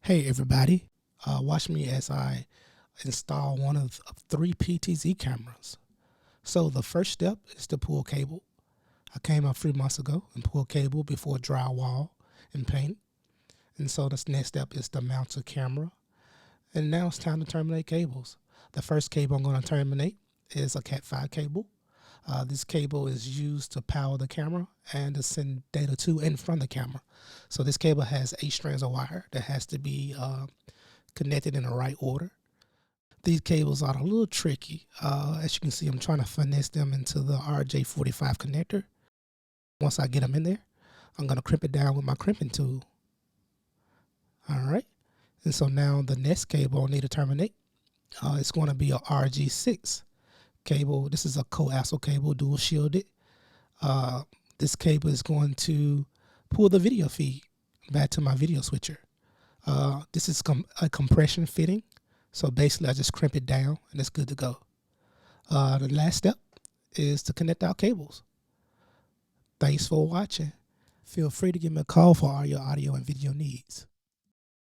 Hey everybody, watch me as I install one of 3 PTZ cameras. So the first step is to pull cable. I came up 3 months ago and pulled cable before drywall and paint. And so this next step is to mount the camera. And now it's time to terminate cables. The first cable I'm going to terminate is a Cat5 cable. This cable is used to power the camera and to send data to and from the camera. So this cable has 8 strands of wire that has to be connected in the right order. These cables are a little tricky. As you can see, I'm trying to finesse them into the RJ45 connector. Once I get them in there, I'm going to crimp it down with my crimping tool. All right. And so now the next cable I need to terminate, it's going to be a RG6 cable. This is a coaxial cable, dual shielded. This cable is going to pull the video feed back to my video switcher. This is a compression fitting. So basically I just crimp it down and it's good to go. The last step is to connect our cables. Thanks for watching. Feel free to give me a call for all your audio and video needs.